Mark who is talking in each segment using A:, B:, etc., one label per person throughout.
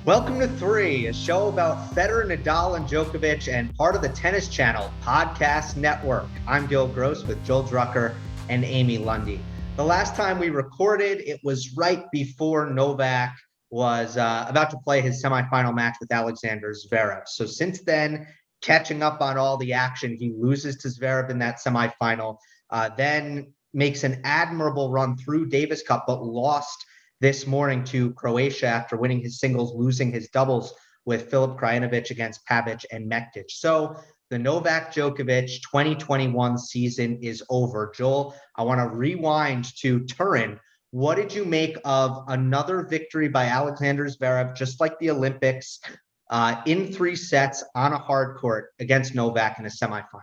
A: Welcome to Three, a show about Federer, Nadal, and Djokovic, and part of the Tennis Channel podcast network. I'm Gill with Joel Drucker and Amy Lundy. The last time we recorded, it was right before Novak was about to play his semifinal match with Alexander Zverev. So since then, catching up on all the action, he loses to Zverev in that semifinal, then makes an admirable run through Davis Cup, but lost this morning to Croatia after winning his singles, losing his doubles with Filip Krajinovic against Pavic and Mektic. So the Novak Djokovic 2021 season is over. Joel, I want to rewind to Turin. What did you make of another victory by Alexander Zverev, just like the Olympics, in 3 sets on a hard court against Novak in a semifinal?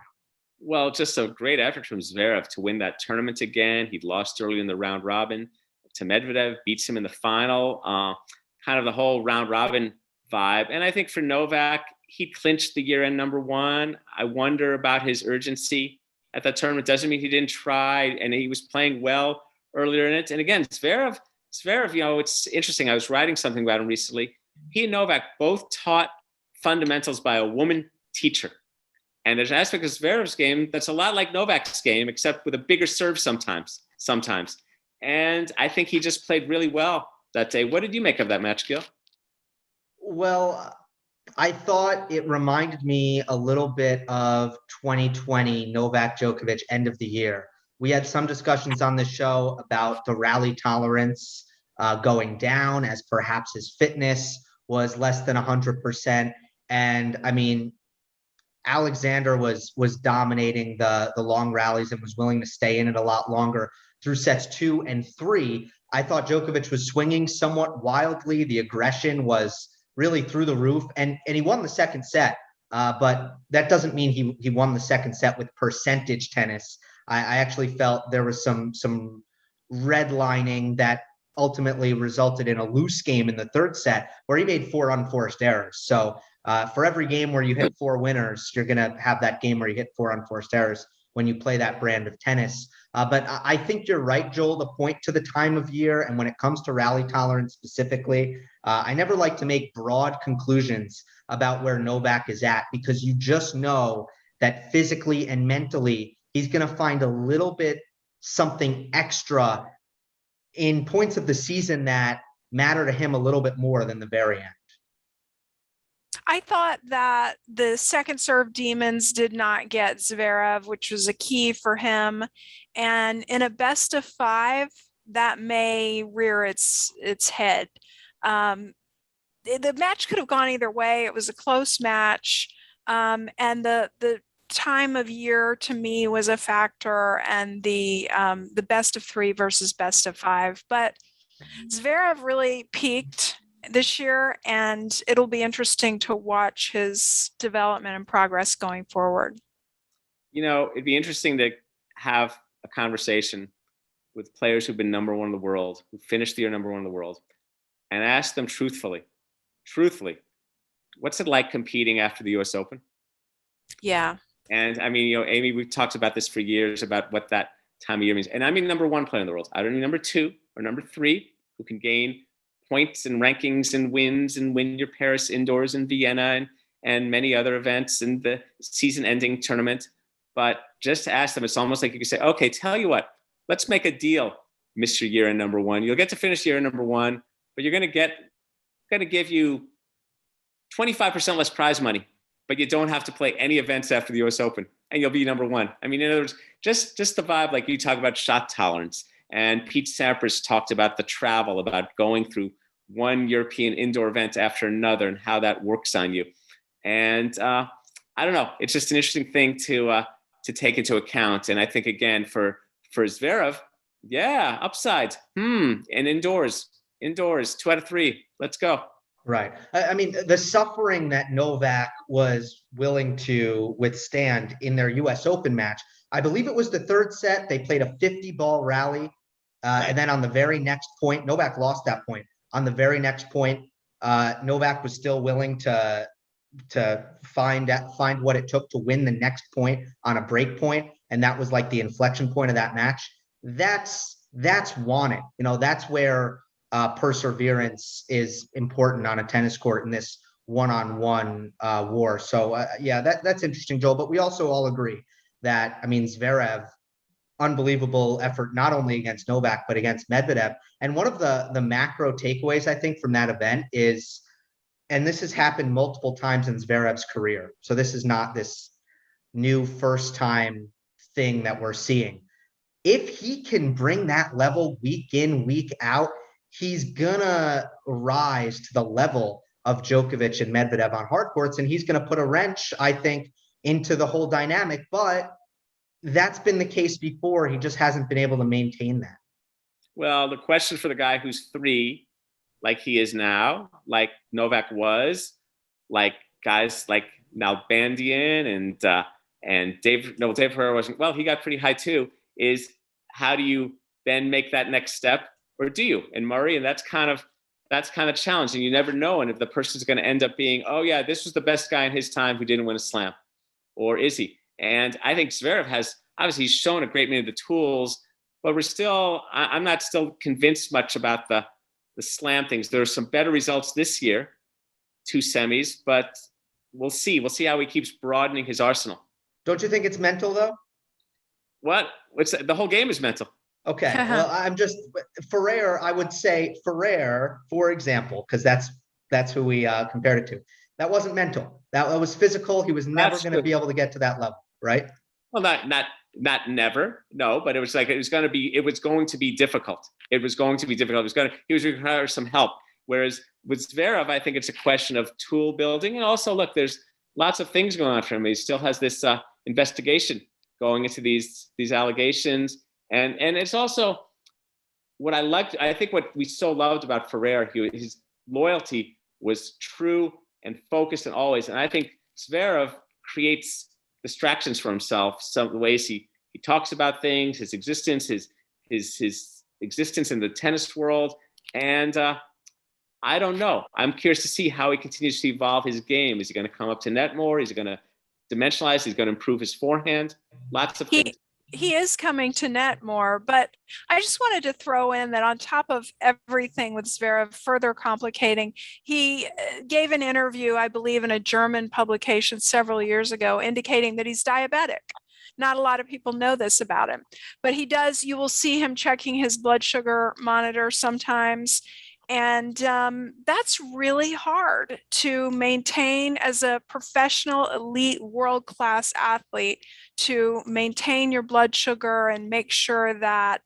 B: Well, just a great effort from Zverev to win that tournament again. He'd lost early in the round robin to Medvedev, beats him in the final, kind of the whole round robin vibe. And I think for Novak, he clinched the year-end number 1. I wonder about his urgency at that tournament. Doesn't mean he didn't try, and he was playing well earlier in it. And again, Zverev, it's interesting. I was writing something about him recently. He and Novak both taught fundamentals by a woman teacher. And there's an aspect of Zverev's game that's a lot like Novak's game, except with a bigger serve sometimes. And I think he just played really well that day. What did you make of that match, Gill?
A: Well, I thought it reminded me a little bit of 2020 Novak Djokovic end of the year. We had some discussions on the show about the rally tolerance going down as perhaps his fitness was less than 100%. And I mean, Alexander was dominating the long rallies and was willing to stay in it a lot longer through sets 2 and 3. I thought Djokovic was swinging somewhat wildly. The aggression was really through the roof, and he won the second set. But that doesn't mean he won the second set with percentage tennis. I actually felt there was some redlining that ultimately resulted in a loose game in the third set where he made 4 unforced errors. So for every game where you hit 4 winners, you're going to have that game where you hit 4 unforced errors when you play that brand of tennis. But I think you're right, Joel, to point to the time of year. And when it comes to rally tolerance specifically, I never like to make broad conclusions about where Novak is at, because you just know that physically and mentally, he's going to find a little bit something extra in points of the season that matter to him a little bit more than the very end.
C: I thought that the second serve demons did not get Zverev, which was a key for him. And in a best of 5, that may rear its head. The match could have gone either way. It was a close match. And the time of year to me was a factor, and the best of 3 versus best of 5. But Zverev really peaked this year, and it'll be interesting to watch his development and progress going forward.
B: You know, it'd be interesting to have a conversation with players who've been number 1 in the world, who finished the year number 1 in the world, and ask them truthfully, what's it like competing after the US Open?
C: Yeah.
B: And I mean, Amy, we've talked about this for years about what that time of year means. And I mean number 1 player in the world. I don't mean number 2 or number 3 who can gain points and rankings and wins and win your Paris indoors and Vienna and many other events and the season-ending tournament. But just to ask them, it's almost like you could say, okay, tell you what, let's make a deal, Mr. Year-end number 1. You'll get to finish year-end number 1, but you're going to give you 25% less prize money, but you don't have to play any events after the US Open, and you'll be number 1. I mean, in other words, just the vibe, like you talk about shot tolerance. And Pete Sampras talked about the travel, about going through one European indoor event after another and how that works on you. And I don't know, it's just an interesting thing to take into account. And I think, again, for Zverev, yeah, upside. And indoors, 2 out of 3. Let's go.
A: Right. I mean, the suffering that Novak was willing to withstand in their US Open match, I believe it was the third set. They played a 50-ball rally. And then on the very next point, Novak lost that point. On the very next point, Novak was still willing to find what it took to win the next point on a break point. And that was like the inflection point of that match. That's wanted. That's where perseverance is important on a tennis court in this one-on-one war. So yeah, that's interesting, Joel. But we also all agree that, I mean, Zverev, unbelievable effort, not only against Novak, but against Medvedev. And one of the macro takeaways, I think, from that event is, and this has happened multiple times in Zverev's career, so this is not this new first time thing that we're seeing. If he can bring that level week in, week out, he's gonna rise to the level of Djokovic and Medvedev on hard courts, and he's gonna put a wrench, I think, into the whole dynamic. But that's been the case before. He just hasn't been able to maintain that.
B: Well, the question for the guy who's 3, like he is now, like Novak was, like guys like Nalbandian and Dave Ferrer wasn't, well, he got pretty high too, is how do you then make that next step, or do you? And Murray, and that's kind of challenging. You never know. And if the person's going to end up being, oh yeah, this was the best guy in his time who didn't win a slam, or is he? And I think Zverev has, obviously he's shown a great many of the tools, but I'm not still convinced much about the slam things. There are some better results this year, 2 semis, but we'll see. We'll see how he keeps broadening his arsenal.
A: Don't you think it's mental though?
B: The whole game is mental.
A: Okay. Well, Ferrer, I would say Ferrer, for example, because that's who we compared it to. That wasn't mental. That was physical. He was never going to be able to get to that level, right?
B: Well, not never, no, but it was going to be difficult. He was going to require some help. Whereas with Zverev, I think it's a question of tool building. And also, look, there's lots of things going on for him. He still has this investigation going into these allegations. And it's also what I liked. I think what we so loved about Ferrer, his loyalty was true and focused and always. And I think Zverev creates distractions for himself. Some of the ways he talks about things, his existence, his existence in the tennis world. And I don't know. I'm curious to see how he continues to evolve his game. Is he going to come up to net more? Is he going to dimensionalize? He's going to improve his forehand. Lots of things.
C: He is coming to net more, but I just wanted to throw in that on top of everything with Zverev further complicating, he gave an interview, I believe, in a German publication several years ago, indicating that he's diabetic. Not a lot of people know this about him, but he does. You will see him checking his blood sugar monitor sometimes. And that's really hard to maintain as a professional, elite, world-class athlete, to maintain your blood sugar and make sure that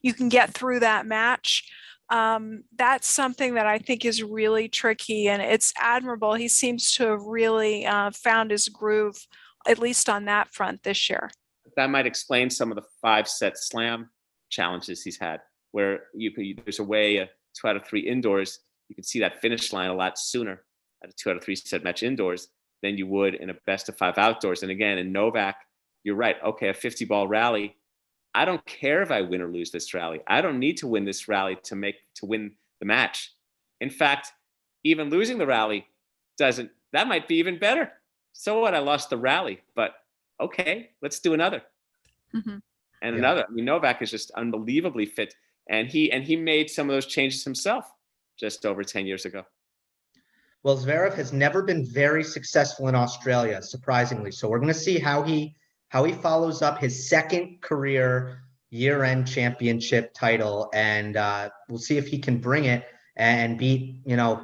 C: you can get through that match. That's something that I think is really tricky, and it's admirable. He seems to have really found his groove, at least on that front this year.
B: That might explain some of the 5-set slam challenges he's had, where there's a way 2 out of 3 indoors, you can see that finish line a lot sooner at a 2 out of 3 set match indoors than you would in a best of 5 outdoors. And again, in Novak, you're right. Okay, a 50-ball rally. I don't care if I win or lose this rally. I don't need to win this rally to win the match. In fact, even losing the rally that might be even better. So what? I lost the rally, but okay, let's do another.
C: Mm-hmm.
B: And another. I mean, Novak is just unbelievably fit. And he made some of those changes himself just over 10 years ago.
A: Well, Zverev has never been very successful in Australia, surprisingly. So we're going to see how he follows up his second career year-end championship title, and we'll see if he can bring it and beat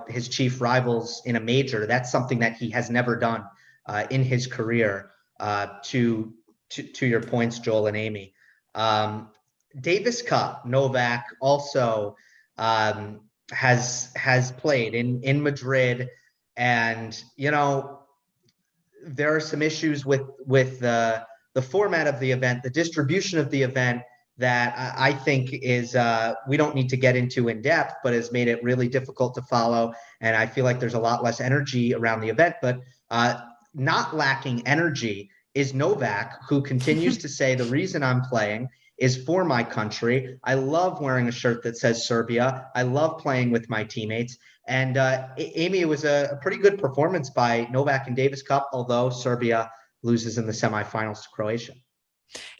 A: his chief rivals in a major. That's something that he has never done in his career. To your points, Joel and Amy. Davis Cup, Novak also has played in Madrid, and there are some issues with the format of the event, the distribution of the event, that I think is we don't need to get into in depth, but has made it really difficult to follow. And I feel like there's a lot less energy around the event, but not lacking energy is Novak, who continues to say the reason I'm playing is for my country. I love wearing a shirt that says Serbia. I love playing with my teammates. And Amy, it was a pretty good performance by Novak in Davis Cup, although Serbia loses in the semifinals to Croatia.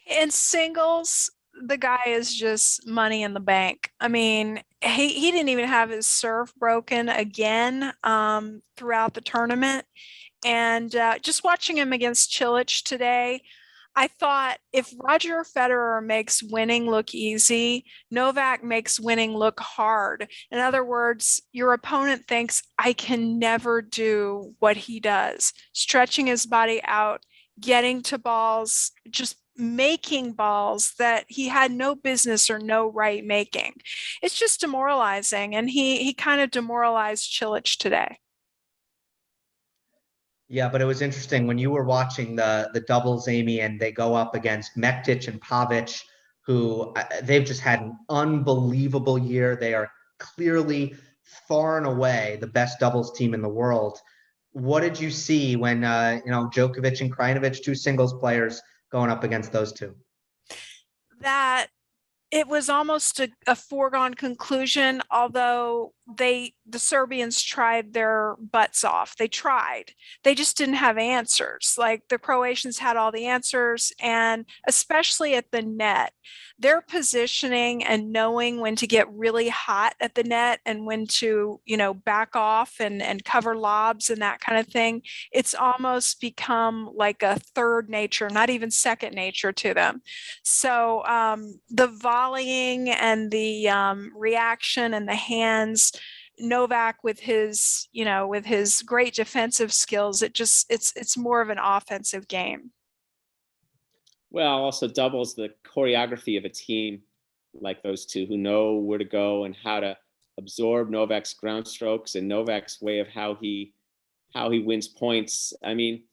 C: In singles, the guy is just money in the bank. I mean, he didn't even have his serve broken again throughout the tournament. And just watching him against Cilic today, I thought if Roger Federer makes winning look easy, Novak makes winning look hard. In other words, your opponent thinks, I can never do what he does, stretching his body out, getting to balls, just making balls that he had no business or no right making. It's just demoralizing. And he kind of demoralized Cilic today.
A: Yeah, but it was interesting when you were watching the doubles, Amy, and they go up against Mektic and Pavic, who they've just had an unbelievable year. They are clearly far and away the best doubles team in the world. What did you see when Djokovic and Krajinovic, two singles players, going up against those two?
C: That it was almost a foregone conclusion, although the Serbians tried their butts off. They tried. They just didn't have answers. Like the Croatians had all the answers, and especially at the net, their positioning and knowing when to get really hot at the net and when to, back off and cover lobs and that kind of thing. It's almost become like a third nature, not even second nature to them. So the volleying and the reaction and the hands, Novak with his great defensive skills, it's more of an offensive game.
B: Well, also doubles the choreography of a team like those two who know where to go and how to absorb Novak's ground strokes and Novak's way of how he wins points. I mean,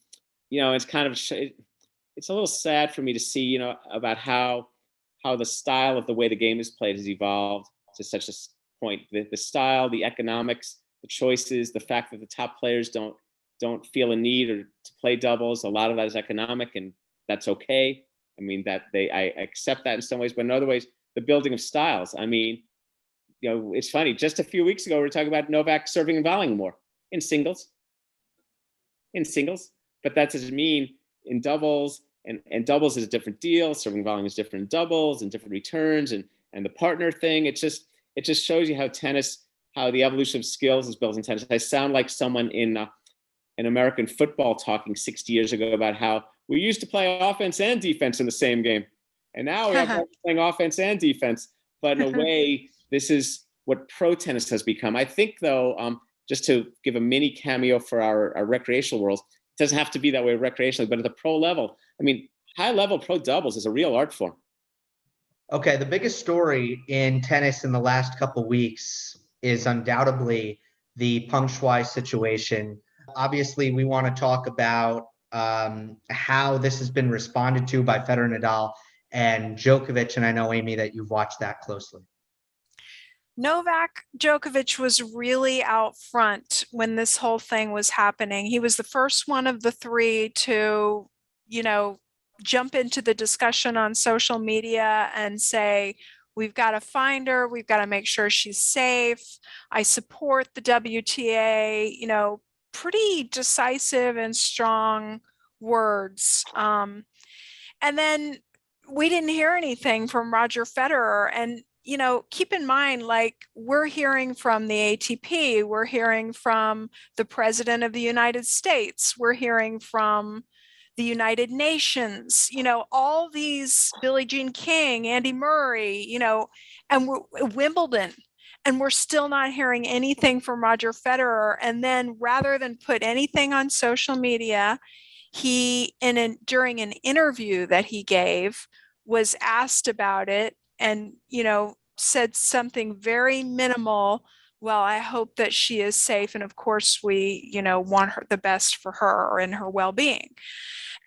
B: it's kind of it's a little sad for me to see, about how the style of the way the game is played has evolved to such a point. The style, the economics, the choices, the fact that the top players don't feel a need or to play doubles. A lot of that is economic, and that's okay. I mean, I accept that in some ways, but in other ways, the building of styles. I mean, it's funny. Just a few weeks ago, we were talking about Novak serving and volleying more in singles. But that doesn't mean in doubles. And doubles is a different deal. Serving and volleying is different in doubles and different returns and the partner thing. It just shows you how the evolution of skills is built in tennis. I sound like someone in American football talking 60 years ago about how we used to play offense and defense in the same game. And now we're playing offense and defense. But in a way, this is what pro tennis has become. I think, though, just to give a mini cameo for our recreational world, it doesn't have to be that way recreationally, but at the pro level, I mean, high-level pro doubles is a real art form.
A: Okay, the biggest story in tennis in the last couple of weeks is undoubtedly the Peng Shuai situation. Obviously, we want to talk about how this has been responded to by Federer, Nadal, and Djokovic. And I know, Amy, that you've watched that closely.
C: Novak Djokovic was really out front when this whole thing was happening. He was the first one of the three to, jump into the discussion on social media and say, we've got to find her. We've got to make sure she's safe. I support the WTA, pretty decisive and strong words. And then we didn't hear anything from Roger Federer. And, keep in mind, like, we're hearing from the ATP, we're hearing from the President of the United States, we're hearing from the United Nations, all these, Billie Jean King, Andy Murray, and Wimbledon. And we're still not hearing anything from Roger Federer. And then rather than put anything on social media, he, during an interview that he gave, was asked about it and, said something very minimal. Well, I hope that she is safe. And of course, we, want her the best for her and her well-being.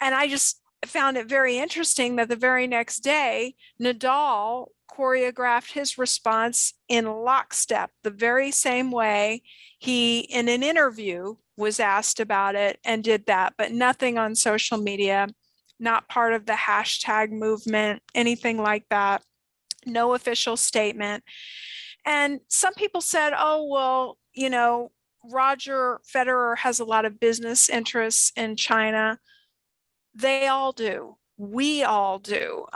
C: And I just found it very interesting that the very next day, Nadal choreographed his response in lockstep, the very same way he, in an interview, was asked about it and did that, but nothing on social media, not part of the hashtag movement, anything like that, no official statement. And some people said, oh, well, Roger Federer has a lot of business interests in China. They all do. We all do.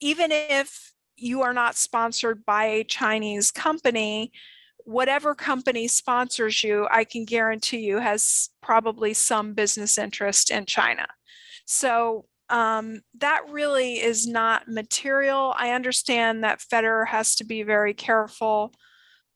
C: Even if, you are not sponsored by a Chinese company, whatever company sponsors you, I can guarantee you has probably some business interest in China. So that really is not material. I understand that Federer has to be very careful,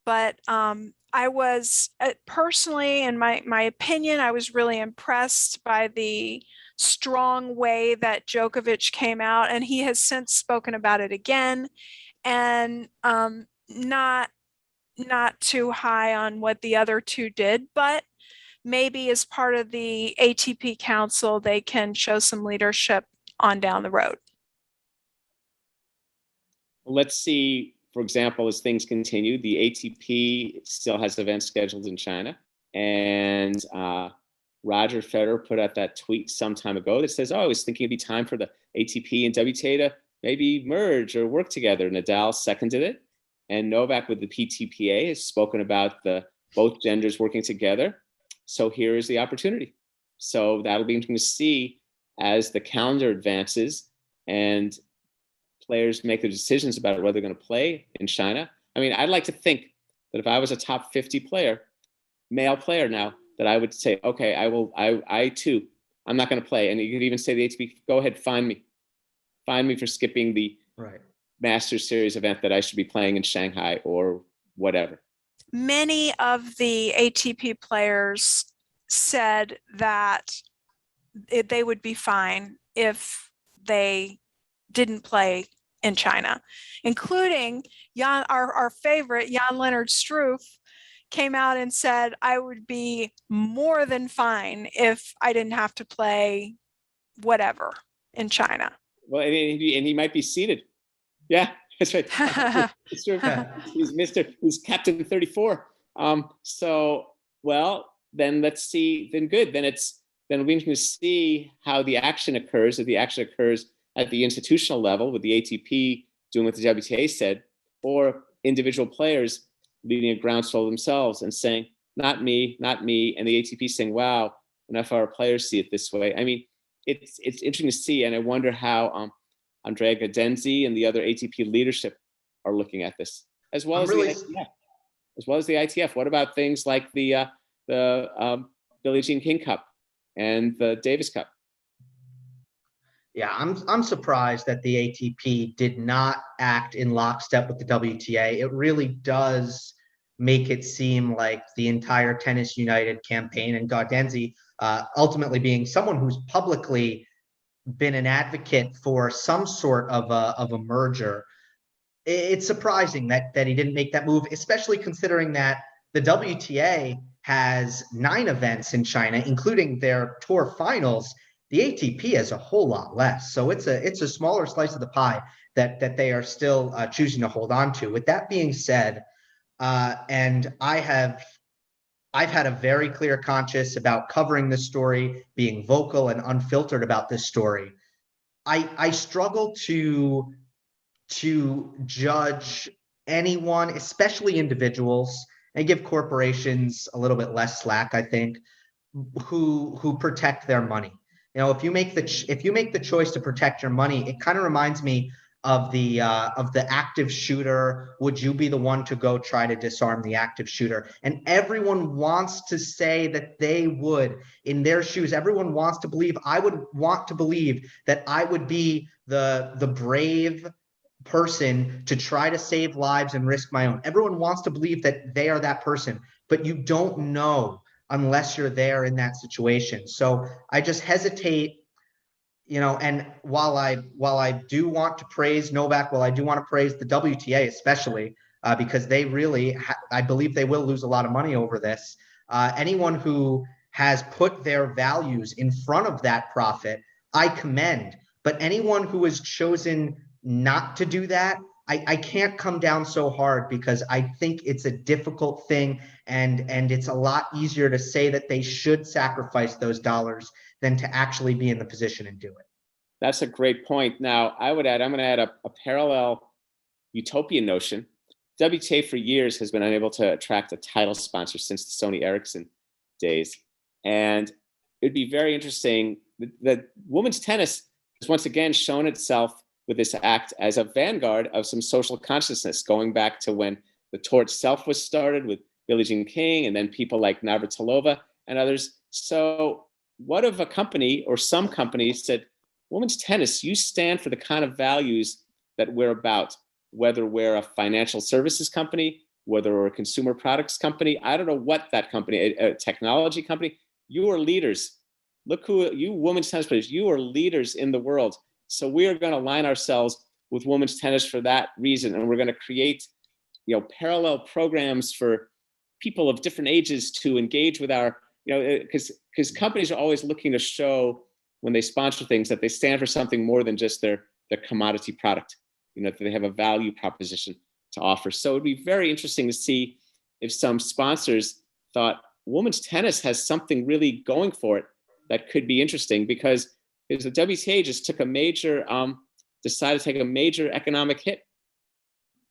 C: but I was personally, in my opinion, I was really impressed by the strong way that Djokovic came out, and he has since spoken about it again, and not too high on what the other two did, but maybe as part of the ATP Council, they can show some leadership on down the road.
B: Let's see, for example, as things continue, the ATP still has events scheduled in China. And Roger Federer put out that tweet some time ago that says, oh, I was thinking it'd be time for the ATP and WTA to maybe merge or work together. Nadal seconded it. And Novak with the PTPA has spoken about both genders working together. So here is the opportunity. So that'll be interesting to see as the calendar advances and players make their decisions about whether they're going to play in China. I mean, I'd like to think that if I was a top 50 player, male player now, that I would say, okay, I too, I'm not going to play. And you could even say to the ATP, go ahead, find me for skipping the Masters Series event that I should be playing in Shanghai or whatever.
C: Many of the ATP players said that they would be fine if they didn't play in China, including our favorite Jan-Lennard Struff came out and said, I would be more than fine if I didn't have to play whatever in China.
B: Well, and he might be seated. Yeah, that's right. It's true. He's captain 34. So, well, then let's see. Then good. Then it'll be interesting to see how the action occurs. If the action occurs at the institutional level with the ATP doing what the WTA said, or individual players leading a groundswell themselves and saying, not me, not me. And the ATP saying, wow, enough of our players see it this way. I mean, it's interesting to see. And I wonder how Andrea Gaudenzi and the other ATP leadership are looking at this, as well as the ITF. What about things like the Billie Jean King Cup and the Davis Cup?
A: Yeah, I'm surprised that the ATP did not act in lockstep with the WTA. It really does make it seem like the entire Tennis United campaign, and Gaudenzi ultimately being someone who's publicly been an advocate for some sort of a merger. It's surprising that he didn't make that move, especially considering that the WTA has 9 events in China, including their tour finals. The ATP has a whole lot less. So it's a smaller slice of the pie that they are still choosing to hold on to. With that being said, and I've had a very clear conscience about covering this story, being vocal and unfiltered about this story. I struggle to judge anyone, especially individuals, and give corporations a little bit less slack, I think, who protect their money. You know, if you make the choice to protect your money, it kind of reminds me of the active shooter. Would you be the one to go try to disarm the active shooter? And everyone wants to say that they would in their shoes. Everyone wants to believe. I would want to believe that I would be the brave person to try to save lives and risk my own. Everyone wants to believe that they are that person, but you don't know unless you're there in that situation. So I just hesitate, you know, and while I do want to praise Novak, while I do want to praise the WTA especially, because they really, I believe they will lose a lot of money over this. Anyone who has put their values in front of that profit, I commend. But anyone who has chosen not to do that, I can't come down so hard, because I think it's a difficult thing, and it's a lot easier to say that they should sacrifice those dollars than to actually be in the position and do it.
B: That's a great point. Now, I'm going to add a parallel utopian notion. WTA for years has been unable to attract a title sponsor since the Sony Ericsson days. And it'd be very interesting. The women's tennis has once again shown itself with this act as a vanguard of some social consciousness, going back to when the tour itself was started with Billie Jean King, and then people like Navratilova and others. So what if a company or some companies said, women's tennis, you stand for the kind of values that we're about, whether we're a financial services company, whether we're a consumer products company, I don't know what that company, a technology company, you are leaders. Look who you women's tennis players, you are leaders in the world. So we are going to align ourselves with women's tennis for that reason. And we're going to create, parallel programs for people of different ages to engage with our, because companies are always looking to show when they sponsor things that they stand for something more than just their commodity product, that they have a value proposition to offer. So it'd be very interesting to see if some sponsors thought women's tennis has something really going for it that could be interesting, because the WTA just took decided to take a major economic hit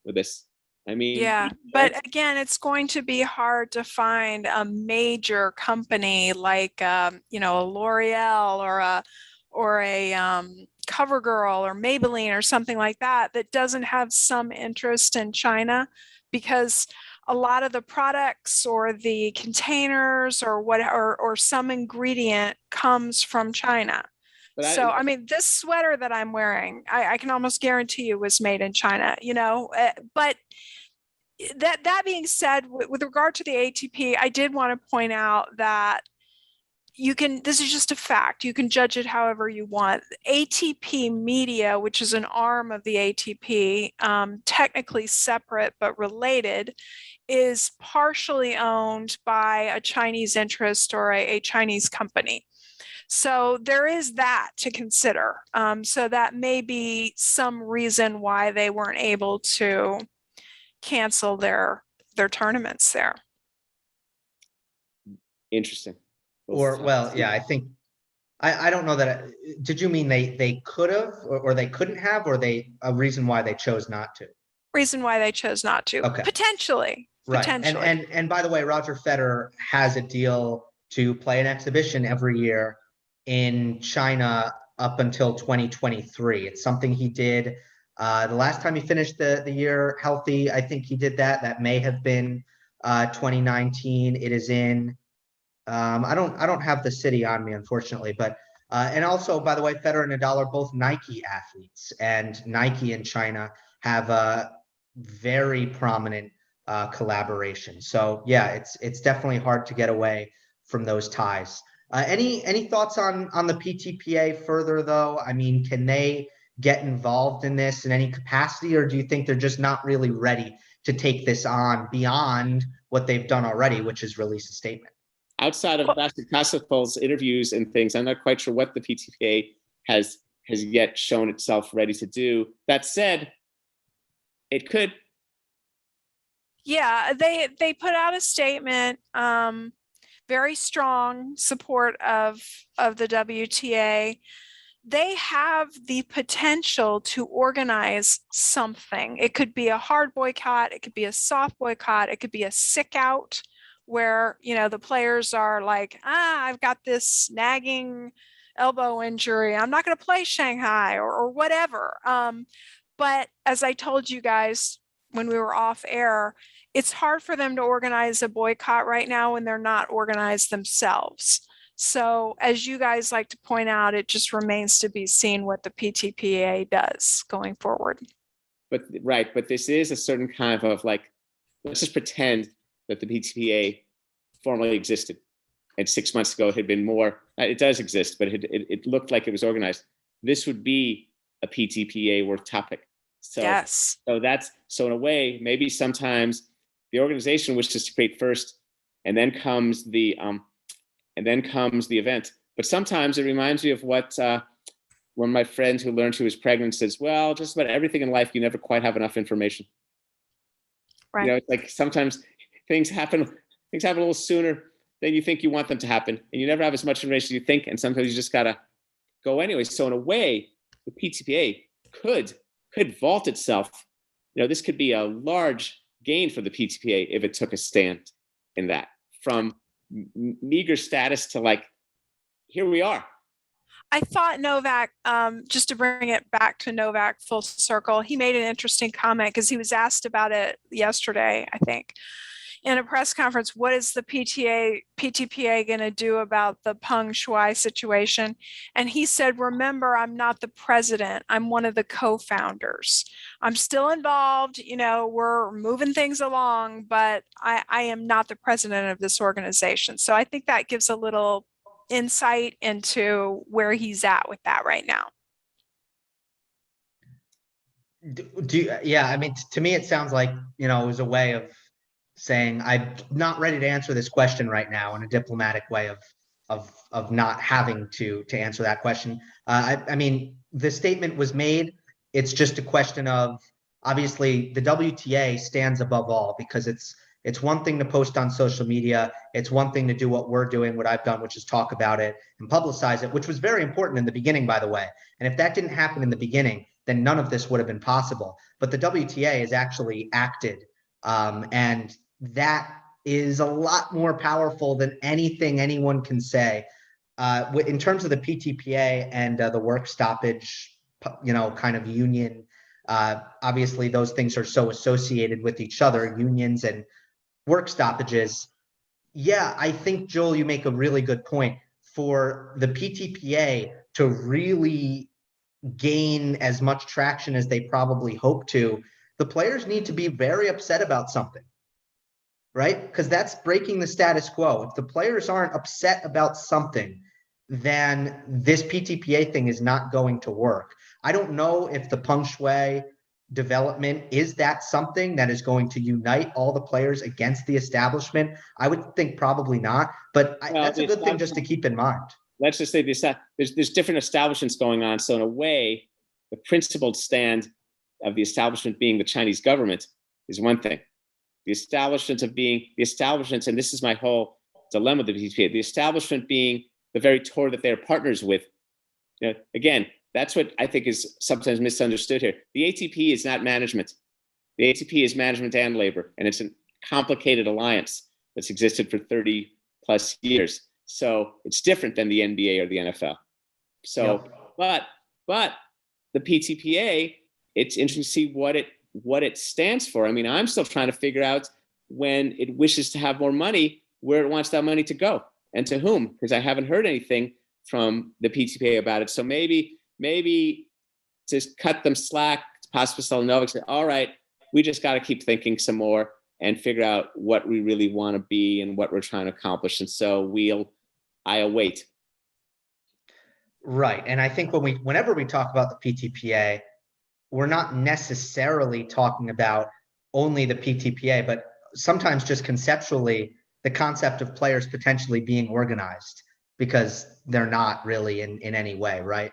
B: with this. I mean,
C: yeah, but again, it's going to be hard to find a major company like, a L'Oreal or a CoverGirl or Maybelline or something like that doesn't have some interest in China, because a lot of the products or the containers or some ingredient comes from China. So, this sweater that I'm wearing, I can almost guarantee you was made in China, but that being said, with regard to the ATP, I did want to point out that this is just a fact. You can judge it however you want. ATP Media, which is an arm of the ATP, technically separate but related, is partially owned by a Chinese interest or a Chinese company. So there is that to consider. So that may be some reason why they weren't able to cancel their tournaments there.
B: Interesting.
A: I think I don't know that. Did you mean they could have or they couldn't have, or a reason why they chose not to?
C: Reason why they chose not to. Okay. Potentially.
A: Right.
C: Potentially.
A: And by the way, Roger Federer has a deal to play an exhibition every year in China up until 2023. It's something he did the last time he finished the year healthy. I think he did that. That may have been 2019. It is in I don't have the city on me, unfortunately, but and also, by the way, Federer and Nadal are both Nike athletes, and Nike and China have a very prominent collaboration. So yeah, it's definitely hard to get away from those ties. Any thoughts on the PTPA further, though? I mean, can they get involved in this in any capacity, or do you think they're just not really ready to take this on beyond what they've done already, which is release a statement?
B: Outside of Bastian Kasparov's interviews and things, I'm not quite sure what the PTPA has yet shown itself ready to do. That said, it could.
C: Yeah, they put out a statement, very strong support of the WTA. They have the potential to organize something. It could be a hard boycott, it could be a soft boycott, it could be a sick out, where the players are like, I've got this nagging elbow injury, I'm not going to play Shanghai or whatever. But as I told you guys when we were off air, it's hard for them to organize a boycott right now when they're not organized themselves. So as you guys like to point out, it just remains to be seen what the PTPA does going forward.
B: But this is a certain kind of like, let's just pretend that the PTPA formerly existed, and 6 months ago it had been more. It does exist, but it looked like it was organized. This would be a PTPA worth topic. So,
C: yes.
B: So in a way, maybe sometimes the organization wishes to create first, and then comes the event. But sometimes it reminds me of what one of my friends who learned she was pregnant says, well, just about everything in life, you never quite have enough information.
C: Right.
B: It's like sometimes things happen a little sooner than you think you want them to happen, and you never have as much information as you think, and sometimes you just gotta go anyway. So in a way, the PTPA could vault itself. This could be a large gain for the PTPA if it took a stand in that, from meager status to like, here we are.
C: I thought Novak, just to bring it back to Novak full circle, he made an interesting comment because he was asked about it yesterday, I think, in a press conference. What is the PTPA going to do about the Peng Shuai situation? And he said, remember, I'm not the president. I'm one of the co-founders. I'm still involved. We're moving things along, but I am not the president of this organization. So I think that gives a little insight into where he's at with that right now.
A: Yeah, I mean, to me, it sounds like, it was a way of saying, I'm not ready to answer this question right now, in a diplomatic way of not having to answer that question. I mean, the statement was made. It's just a question of, obviously, the WTA stands above all, because it's one thing to post on social media. It's one thing to do what we're doing, what I've done, which is talk about it and publicize it, which was very important in the beginning, by the way. And if that didn't happen in the beginning, then none of this would have been possible. But the WTA has actually acted, and that is a lot more powerful than anything anyone can say. In terms of the PTPA and the work stoppage, kind of union, obviously those things are so associated with each other, unions and work stoppages. Yeah, I think, Joel, you make a really good point. For the PTPA to really gain as much traction as they probably hope to, the players need to be very upset about something, right? Because that's breaking the status quo. If the players aren't upset about something, then this PTPA thing is not going to work. I don't know if the Peng Shuai development is that something that is going to unite all the players against the establishment. I would think probably not, but that's a good thing just to keep in mind.
B: Let's just say there's different establishments going on. So in a way, the principled stand of the establishment being the Chinese government is one thing. The establishment, and this is my whole dilemma with the PTPA, the establishment being the very tour that they're partners with. Again, that's what I think is sometimes misunderstood here. The ATP is not management. The ATP is management and labor, and it's a complicated alliance that's existed for 30 plus years. So it's different than the NBA or the NFL. So, yep. but the PTPA, it's interesting to see what it stands for. I mean, I'm still trying to figure out, when it wishes to have more money, where it wants that money to go and to whom, because I haven't heard anything from the PTPA about it. So maybe just cut them slack, possibly tell Novaks, all right, we just got to keep thinking some more and figure out what we really want to be and what we're trying to accomplish. And so I await.
A: Right. And I think whenever we talk about the PTPA, we're not necessarily talking about only the PTPA, but sometimes just conceptually the concept of players potentially being organized, because they're not really in any way, right?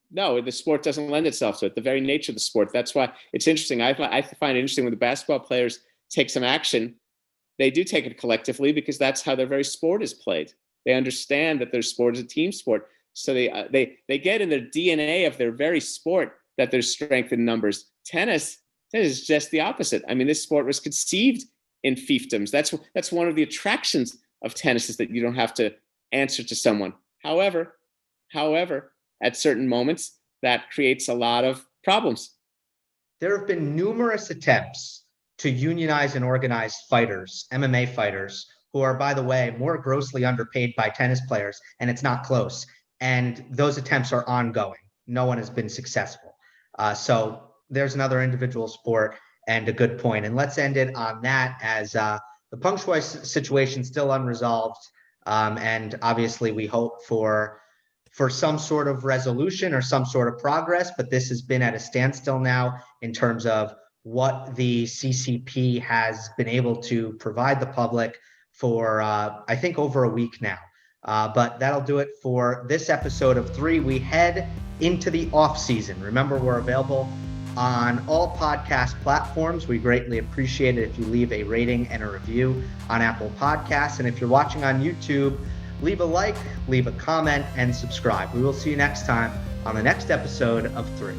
B: No, the sport doesn't lend itself to it. The very nature of the sport. That's why it's interesting. I find it interesting when the basketball players take some action. They do take it collectively, because that's how their very sport is played. They understand that their sport is a team sport. So they get in their DNA of their very sport that there's strength in numbers. Tennis is just the opposite. I mean, this sport was conceived in fiefdoms. That's one of the attractions of tennis, is that you don't have to answer to someone. However, at certain moments, that creates a lot of problems.
A: There have been numerous attempts to unionize and organize fighters, MMA fighters, who are, by the way, more grossly underpaid by tennis players, and it's not close. And those attempts are ongoing. No one has been successful. So there's another individual sport, and a good point. And let's end it on that, as the Peng Shuai situation still unresolved. And obviously we hope for some sort of resolution or some sort of progress, but this has been at a standstill now in terms of what the CCP has been able to provide the public for, I think, over a week now. But that'll do it for this episode of 3. We head into the off season. Remember, we're available on all podcast platforms. We greatly appreciate it if you leave a rating and a review on Apple Podcasts. And if you're watching on YouTube, leave a like, leave a comment, and subscribe. We will see you next time on the next episode of 3.